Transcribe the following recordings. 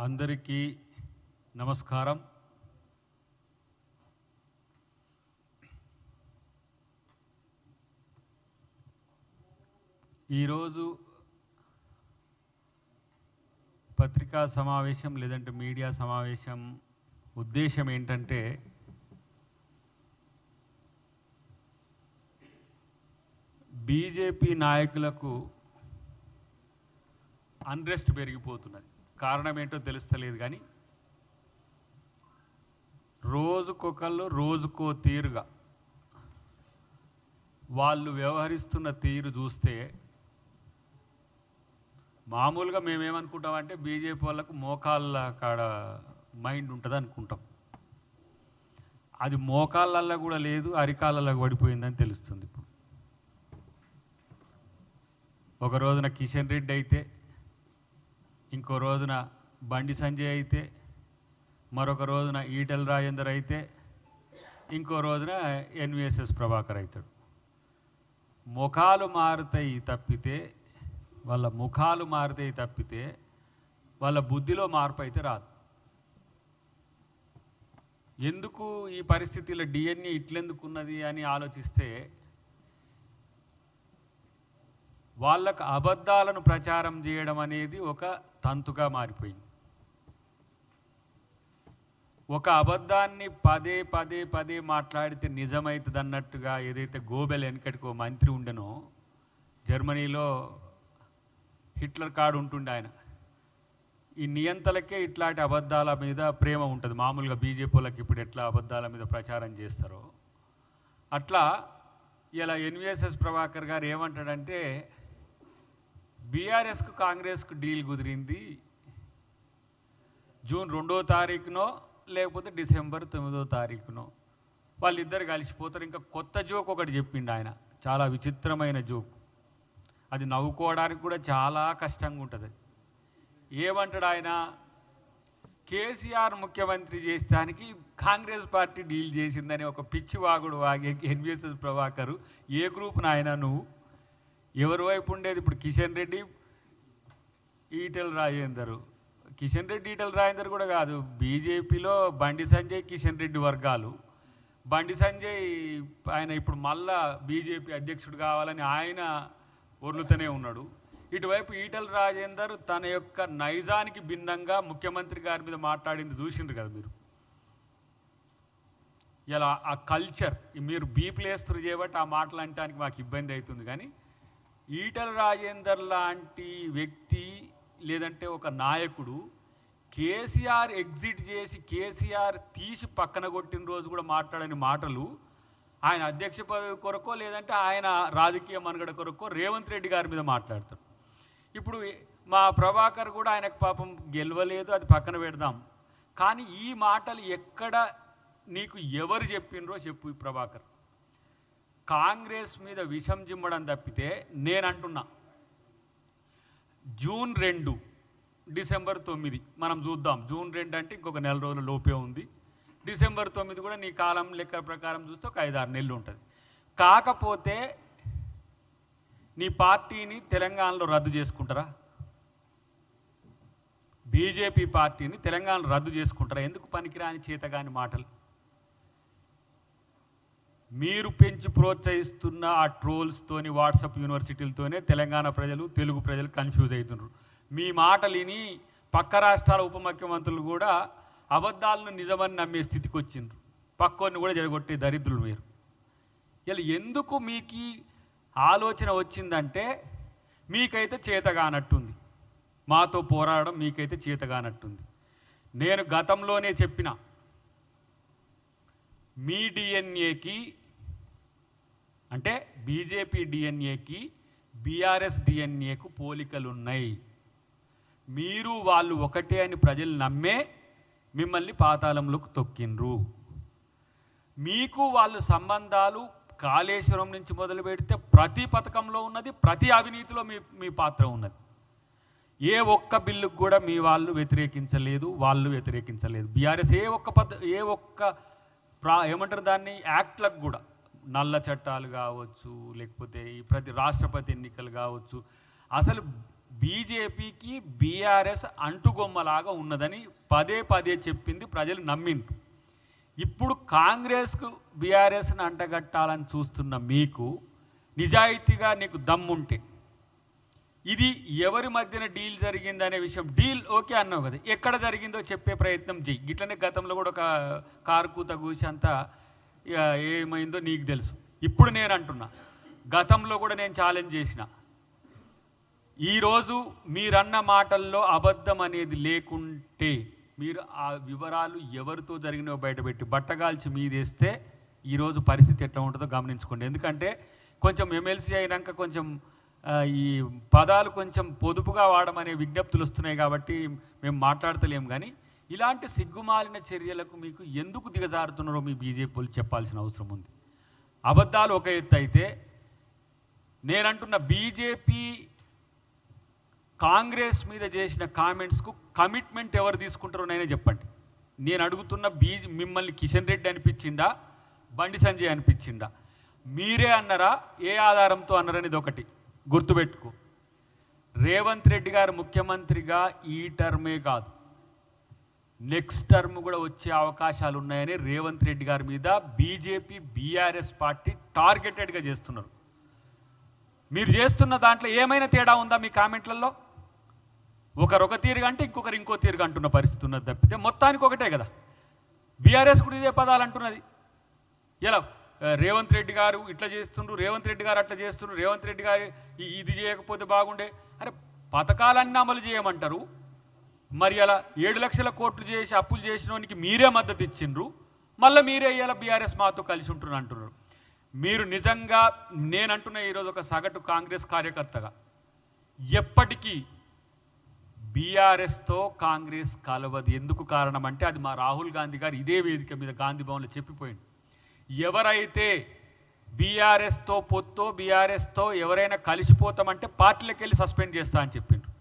అందరికీ నమస్కారం. ఈరోజు పత్రికా సమావేశం లేదంటే మీడియా సమావేశం ఉద్దేశం ఏంటంటే బీజేపీ నాయకులకు అన్రెస్ట్ పెరిగిపోతున్నది. కారణం ఏంటో తెలుస్తలేదు, కానీ రోజుకొకళ్ళు రోజుకో తీరుగా వాళ్ళు వ్యవహరిస్తున్న తీరు చూస్తే మామూలుగా మేమేమనుకుంటామంటే బీజేపీ వాళ్ళకు మోకాళ్ళ కాడ మైండ్ ఉంటుంది అనుకుంటాం. అది మోకాళ్ళల్లో కూడా లేదు, అరికాళ్ళల్లో పడిపోయిందని తెలుస్తుంది. ఇప్పుడు ఒక రోజున కిషన్ రెడ్డి అయితే, ఇంకో రోజున బండి సంజయ్ అయితే, మరొక రోజున ఈటెల రాజేందర్ అయితే, ఇంకో రోజున ఎన్విఎస్ఎస్ ప్రభాకర్ అవుతాడు. ముఖాలు మారుతాయి తప్పితే వాళ్ళ బుద్ధిలో మార్పు అయితే రాదు. ఎందుకు ఈ పరిస్థితిలో డిఎన్ఏ ఇట్లెందుకున్నది అని ఆలోచిస్తే వాళ్ళకు అబద్ధాలను ప్రచారం చేయడం అనేది ఒక తంతుగా మారిపోయింది. ఒక అబద్ధాన్ని పదే పదే పదే మాట్లాడితే నిజమవుతుంది అన్నట్టుగా ఏదైతే గోబెల్ వెనకటికో మంత్రి ఉండెనో, జర్మనీలో హిట్లర్ కార్డు ఉంటుండే ఆయన. ఈ నియంతలకే ఇట్లాంటి అబద్ధాల మీద ప్రేమ ఉంటుంది. మామూలుగా బీజేపీ వాళ్ళకి ఇప్పుడు ఎట్లా అబద్ధాల మీద ప్రచారం చేస్తారో అట్లా ఇలా ఎన్విఎస్ఎస్ ప్రభాకర్ గారు ఏమంటాడంటే, బీఆర్ఎస్కు కాంగ్రెస్కు డీల్ కుదిరింది జూన్ 2వ తారీఖునో లేకపోతే డిసెంబర్ 9వ తారీఖునో వాళ్ళిద్దరు కలిసిపోతారు. ఇంకా కొత్త జోక్ ఒకటి చెప్పిండు ఆయన, చాలా విచిత్రమైన జోక్. అది నవ్వుకోవడానికి కూడా చాలా కష్టంగా ఉంటుంది. ఏమంటాడు ఆయన, కేసీఆర్ ముఖ్యమంత్రి చేస్తానికి కాంగ్రెస్ పార్టీ డీల్ చేసిందని ఒక పిచ్చి వాగుడు వాగే ఎన్విఎస్ఎస్ ప్రభాకర్. ఏ గ్రూప్ నాయన నువ్వు? ఎవరి వైపు ఉండేది? ఇప్పుడు కిషన్ రెడ్డి ఈటెల రాజేందర్, కిషన్ రెడ్డి ఈటెల రాజేందర్ కూడా కాదు, బీజేపీలో బండి సంజయ్ కిషన్ రెడ్డి వర్గాలు. బండి సంజయ్ ఆయన ఇప్పుడు మళ్ళా బీజేపీ అధ్యక్షుడు కావాలని ఆయన ఒర్లుతూనే ఉన్నాడు. ఇటువైపు ఈటెల రాజేందర్ తన యొక్క నైజానికి భిన్నంగా ముఖ్యమంత్రి గారి మీద మాట్లాడింది చూసిండ్రు కదా మీరు. ఇలా ఆ కల్చర్ మీరు బీప్లేస్తులు చేయబట్టి ఆ మాటలు అనడానికి మాకు ఇబ్బంది అవుతుంది. కానీ ఈటెల రాజేందర్ లాంటి వ్యక్తి లేదంటే ఒక నాయకుడు కేసీఆర్ ఎగ్జిట్ చేసి కేసీఆర్ తీసి పక్కన కొట్టిన రోజు కూడా మాట్లాడని మాటలు ఆయన అధ్యక్ష పదవి కొరకో లేదంటే ఆయన రాజకీయ మనుగడ కొరకో రేవంత్ రెడ్డి గారి మీద మాట్లాడతారు. ఇప్పుడు మా ప్రభాకర్ కూడా ఆయనకు పాపం గెలవలేదు, అది పక్కన పెడదాం. కానీ ఈ మాటలు ఎక్కడ నీకు ఎవరు చెప్పినరో చెప్పు ప్రభాకర్. కాంగ్రెస్ మీద విషం జిమ్మడం తప్పితే నేను అంటున్నా, జూన్ 2 డిసెంబర్ 9 మనం చూద్దాం. జూన్ 2 అంటే ఇంకొక నెల రోజుల లోపే ఉంది. డిసెంబర్ 9 కూడా నీ కాలం లెక్క ప్రకారం చూస్తే ఒక 5-6 నెలలు ఉంటుంది. కాకపోతే నీ పార్టీని తెలంగాణలో రద్దు చేసుకుంటారా? బీజేపీ పార్టీని తెలంగాణలో రద్దు చేసుకుంటారా? ఎందుకు పనికిరాని చేతగాని మాటలు? మీరు పెంచి ప్రోత్సహిస్తున్న ఆ ట్రోల్స్తోని వాట్సాప్ యూనివర్సిటీలతోనే తెలంగాణ ప్రజలు తెలుగు ప్రజలు కన్ఫ్యూజ్ అవుతున్నారు. మీ మాటలు విని పక్క రాష్ట్రాల ఉప ముఖ్యమంత్రులు కూడా అబద్ధాలను నిజమని నమ్మే స్థితికి వచ్చిండ్రు. పక్కోని కూడా జరగొట్టే దరిద్రులు మీరు. ఇలా ఎందుకు మీకు ఆలోచన వచ్చిందంటే మీకైతే చేతగానట్టుంది, మాతో పోరాడడం మీకైతే చేతగానట్టుంది. నేను గతంలోనే చెప్పిన, మీ డిఎన్ఏకి అంటే బీజేపీ డిఎన్ఏకి బీఆర్ఎస్ డిఎన్ఏకు పోలికలు ఉన్నాయి. మీరు వాళ్ళు ఒకటే అని ప్రజలు నమ్మే మిమ్మల్ని పాతాళంలోకి తొక్కిండ్రు. మీకు వాళ్ళు సంబంధాలు కాళేశ్వరం నుంచి మొదలు పెడితే ప్రతి పథకంలో ఉన్నది, ప్రతి అవినీతిలో మీ పాత్ర ఉన్నది. ఏ ఒక్క బిల్లుకు కూడా మీ వాళ్ళు వ్యతిరేకించలేదు, వాళ్ళు వ్యతిరేకించలేదు. బీఆర్ఎస్ ఏ ఒక్క ఏమంటారు దాన్ని, యాక్ట్లకు కూడా, నల్ల చట్టాలు కావచ్చు లేకపోతే ఈ ప్రతి రాష్ట్రపతి ఎన్నికలు కావచ్చు, అసలు బీజేపీకి బీఆర్ఎస్ అంటుగొమ్మలాగా ఉన్నదని పదే పదే చెప్పింది ప్రజలు నమ్మిండ్రు. ఇప్పుడు కాంగ్రెస్కు బీఆర్ఎస్ని అంటగట్టాలని చూస్తున్న మీకు నిజాయితీగా నీకు దమ్ముంటే ఇది ఎవరి మధ్యన డీల్ జరిగిందనే విషయం, డీల్ ఓకే అన్నావు కదా, ఎక్కడ జరిగిందో చెప్పే ప్రయత్నం చెయ్యి. ఇట్లనే గతంలో కూడా ఒక కారు కూత కూసి అంతా ఏమైందో నీకు తెలుసు. ఇప్పుడు నేను అంటున్నా, గతంలో కూడా నేను ఛాలెంజ్ చేసిన, ఈరోజు మీరన్న మాటల్లో అబద్ధం అనేది లేకుంటే మీరు ఆ వివరాలు ఎవరితో జరిగినవో బయటపెట్టి బట్టగాల్చి మీదేస్తే ఈరోజు పరిస్థితి ఎట్లా ఉంటుందో గమనించుకోండి. ఎందుకంటే కొంచెం ఎమ్మెల్సీ అయినాక కొంచెం ఈ పదాలు కొంచెం పొదుపుగా వాడమనే విజ్ఞప్తులు వస్తున్నాయి కాబట్టి మేము మాట్లాడతలేము. కానీ ఇలాంటి సిగ్గుమాలిన చర్యలకు మీకు ఎందుకు దిగజారుతున్నారో మీ బీజేపీలు చెప్పాల్సిన అవసరం ఉంది. అబద్ధాలు ఒక ఎత్తు అయితే, నేనంటున్న బీజేపీ కాంగ్రెస్ మీద చేసిన కామెంట్స్కు కమిట్మెంట్ ఎవరు తీసుకుంటారో నేనే చెప్పండి. నేను అడుగుతున్న మిమ్మల్ని కిషన్ రెడ్డి అనిపించిందా, బండి సంజయ్ అనిపించిందా? మీరే అన్నారా, ఏ ఆధారంతో అన్నారనేది ఒకటి గుర్తుపెట్టుకో. రేవంత్ రెడ్డి గారు ముఖ్యమంత్రిగా ఈ టర్మే కాదు, నెక్స్ట్ టర్మ్ కూడా వచ్చే అవకాశాలు ఉన్నాయని రేవంత్ రెడ్డి గారి మీద బీజేపీ బీఆర్ఎస్ పార్టీ టార్గెటెడ్గా చేస్తున్నారు. మీరు చేస్తున్న దాంట్లో ఏమైనా తేడా ఉందా మీ కామెంట్లలో? ఒకరొక తీరుగా అంటే ఇంకొకరు ఇంకో తీరుగా అంటున్న పరిస్థితి ఉన్నది తప్పితే మొత్తానికి ఒకటే కదా. బీఆర్ఎస్ కూడా ఇదే పదాలు అంటున్నది. ఇలా రేవంత్ రెడ్డి గారు ఇట్లా చేస్తుండ్రు, రేవంత్ రెడ్డి గారు అట్లా చేస్తుండ్రు, రేవంత్ రెడ్డి గారు ఇది చేయకపోతే బాగుండే. అరే పథకాలన్నీ అమలు చేయమంటారు, మరి అలా 7 లక్షల కోట్లు చేసి అప్పులు చేసినోనికి మీరే మద్దతు ఇచ్చిండ్రు, మళ్ళీ మీరే ఇలా బీఆర్ఎస్ మాతో కలిసి ఉంటున్నారు అంటున్నారు. మీరు నిజంగా నేనంటున్న ఈరోజు ఒక సగటు కాంగ్రెస్ కార్యకర్తగా ఎప్పటికీ బీఆర్ఎస్తో కాంగ్రెస్ కలవదు. ఎందుకు కారణం అంటే అది మా రాహుల్ గాంధీ గారు ఇదే వేదిక మీద గాంధీ భవన్లో చెప్పిపోయింది. ఎవరైతే బీఆర్ఎస్తో పొత్తో బీఆర్ఎస్తో ఎవరైనా కలిసిపోతామంటే పార్టీలకు వెళ్ళి సస్పెండ్ చేస్తా అని చెప్పిండ్రు.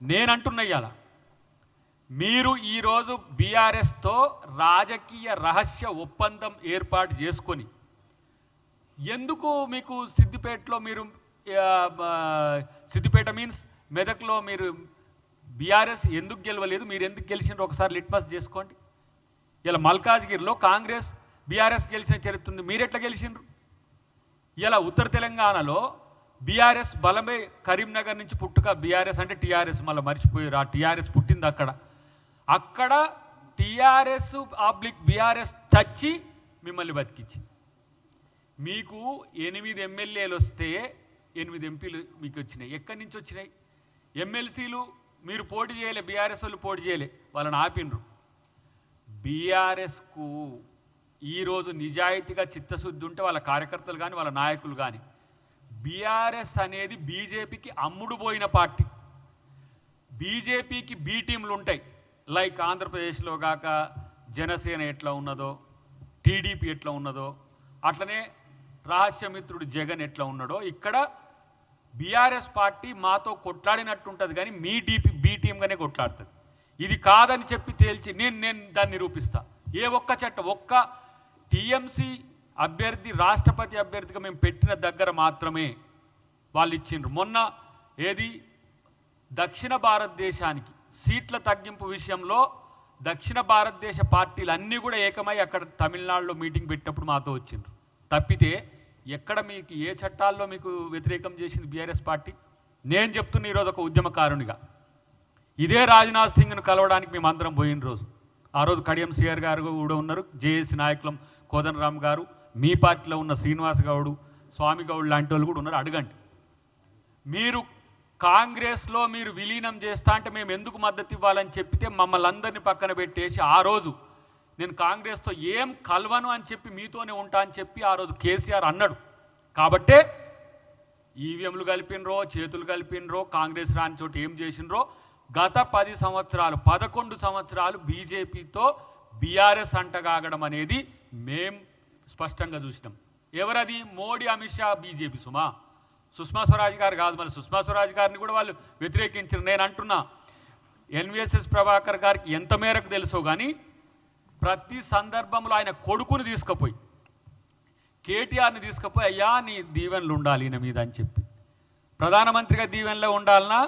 నేనంటున్నా ఇవాళ మీరు ఈరోజు బీఆర్ఎస్తో రాజకీయ రహస్య ఒప్పందం ఏర్పాటు చేసుకొని ఎందుకు మీకు సిద్దిపేటలో మీరు సిద్దిపేట మీన్స్ మెదక్లో మీరు బీఆర్ఎస్ ఎందుకు గెలవలేదు, మీరు ఎందుకు గెలిచిండ్రు ఒకసారి లిట్మస్ చేసుకోండి. ఇలా మల్కాజ్గిరిలో కాంగ్రెస్ బీఆర్ఎస్ గెలిచిన చరిత్ర ఉంది, మీరెట్లా గెలిచిండ్రు? ఇలా ఉత్తర తెలంగాణలో బీఆర్ఎస్ బలమే కరీంనగర్ నుంచి పుట్టుక, బీఆర్ఎస్ అంటే టీఆర్ఎస్ మళ్ళీ మర్చిపోయారు, ఆ టీఆర్ఎస్ పుట్టింది అక్కడ టీఆర్ఎస్ ఆబ్లిక్ బీఆర్ఎస్ చచ్చి మిమ్మల్ని బతికించి మీకు 8 ఎమ్మెల్యేలు వస్తే 8 ఎంపీలు మీకు వచ్చినాయి. ఎక్కడి నుంచి వచ్చినాయి? ఎమ్మెల్సీలు మీరు పోటీ చేయలే, బీఆర్ఎస్ వాళ్ళు పోటీ చేయలే, వాళ్ళని ఆపినరు. బీఆర్ఎస్కు ఈరోజు నిజాయితీగా చిత్తశుద్ధి ఉంటే వాళ్ళ కార్యకర్తలు కానీ వాళ్ళ నాయకులు కానీ, బీఆర్ఎస్ అనేది బీజేపీకి అమ్ముడు పోయిన పార్టీ. బీజేపీకి బీ టీంలు ఉంటాయి, లైక్ ఆంధ్రప్రదేశ్లో కాక జనసేన ఎట్లా ఉన్నదో, టీడీపీ ఎట్లా ఉన్నదో, అట్లనే రహస్యమిత్రుడు జగన్ ఎట్లా ఉన్నాడో ఇక్కడ బీఆర్ఎస్ పార్టీ మాతో కొట్లాడినట్టు ఉంటుంది కానీ మీ బీ టీంగానే కొట్లాడుతుంది. ఇది కాదని చెప్పి తేల్చి నేను దాన్ని నిరూపిస్తా. ఏ ఒక్క చట్టం ఒక్క టీఎంసీ అభ్యర్థి రాష్ట్రపతి అభ్యర్థిగా మేము పెట్టిన దగ్గర మాత్రమే వాళ్ళు ఇచ్చిండ్రు. మొన్న ఏది దక్షిణ భారతదేశానికి సీట్ల తగ్గింపు విషయంలో దక్షిణ భారతదేశ పార్టీలు అన్నీ కూడా ఏకమై అక్కడ తమిళనాడులో మీటింగ్ పెట్టినప్పుడు మాతో వచ్చిండ్రు. తప్పితే ఎక్కడ మీకు ఏ చట్టాల్లో మీకు వ్యతిరేకం చేసింది బీఆర్ఎస్ పార్టీ? నేను చెప్తున్న ఈరోజు ఒక ఉద్యమకారునిగా, ఇదే రాజ్నాథ్ సింగ్ను కలవడానికి మేము అందరం పోయిన రోజు, ఆ రోజు కడియం శ్రీహర్ గారు కూడా ఉన్నారు, జేఏసీ నాయకులం కోదండరామ్ గారు, మీ పార్టీలో ఉన్న శ్రీనివాస్ గౌడు, స్వామి గౌడ్ లాంటి వాళ్ళు కూడా ఉన్నారు. అడగండి. మీరు కాంగ్రెస్లో మీరు విలీనం చేస్తా అంటే మేము ఎందుకు మద్దతు ఇవ్వాలని చెప్పితే మమ్మల్ని అందరినీ పక్కన పెట్టేసి ఆ రోజు నేను కాంగ్రెస్తో ఏం కలవను అని చెప్పి మీతోనే ఉంటా అని చెప్పి ఆ రోజు కేసీఆర్ అన్నాడు. కాబట్టే ఈవీఎంలు కలిపినరో చేతులు కలిపినరో కాంగ్రెస్ రాని చోటు ఏం చేసినరో గత 10 సంవత్సరాలు 11 సంవత్సరాలు బీజేపీతో బీఆర్ఎస్ అంటగాగడం అనేది మేం స్పష్టంగా చూసినాం. ఎవరది? మోడీ, అమిత్ షా, బీజేపీ. సుష్మా స్వరాజ్ గారు కాదు. మళ్ళీ సుష్మా స్వరాజ్ గారిని కూడా వాళ్ళు వ్యతిరేకించారు. నేను అంటున్నా, ఎన్వీఎస్ఎస్ ప్రభాకర్ గారికి ఎంత మేరకు తెలుసో కానీ ప్రతి సందర్భంలో ఆయన కొడుకుని తీసుకుపోయి కేటీఆర్ని తీసుకుపోయి అయ్యా నీ దీవెనలు ఉండాలి ఈయన మీద అని చెప్పి ప్రధానమంత్రిగా దీవెనలో ఉండాలన్నా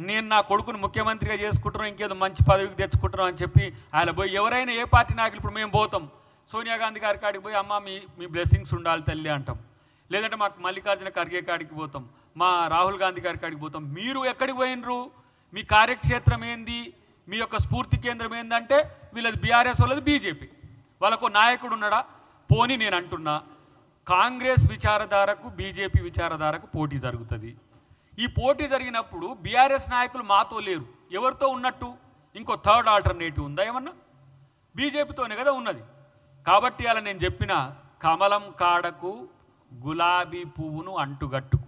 నేను నా కొడుకును ముఖ్యమంత్రిగా చేసుకుంటున్నాం ఇంకేదో మంచి పదవికి తెచ్చుకుంటున్నాం అని చెప్పి ఆయన పోయి ఎవరైనా ఏ పార్టీ నాయకులు ఇప్పుడు మేము పోతాం సోనియా గాంధీ గారి కాడికి పోయి అమ్మ మీ బ్లెస్సింగ్స్ ఉండాలి తల్లి అంటాం. లేదంటే మాకు మల్లికార్జున ఖర్గే కాడికి పోతాం, మా రాహుల్ గాంధీ గారి కాడికి పోతాం. మీరు ఎక్కడికి పోయినరు? మీ కార్యక్షేత్రం ఏంది? మీ యొక్క స్ఫూర్తి కేంద్రం ఏంటంటే వీళ్ళది బీఆర్ఎస్ వాళ్ళది బీజేపీ. వాళ్ళకు నాయకుడు ఉన్నాడా? పోనీ నేను అంటున్నా, కాంగ్రెస్ విచారధారకు బీజేపీ విచారధారకు పోటీ జరుగుతుంది. ఈ పోటీ జరిగినప్పుడు బీఆర్ఎస్ నాయకులు మాతో లేరు, ఎవరితో ఉన్నట్టు? ఇంకో థర్డ్ ఆల్టర్నేటివ్ ఉందా ఏమన్నా? బీజేపీతోనే కదా ఉన్నది. కాబట్టి అలా నేను చెప్పిన కమలం కాడకు గులాబీ పువ్వును అంటుగట్టుకో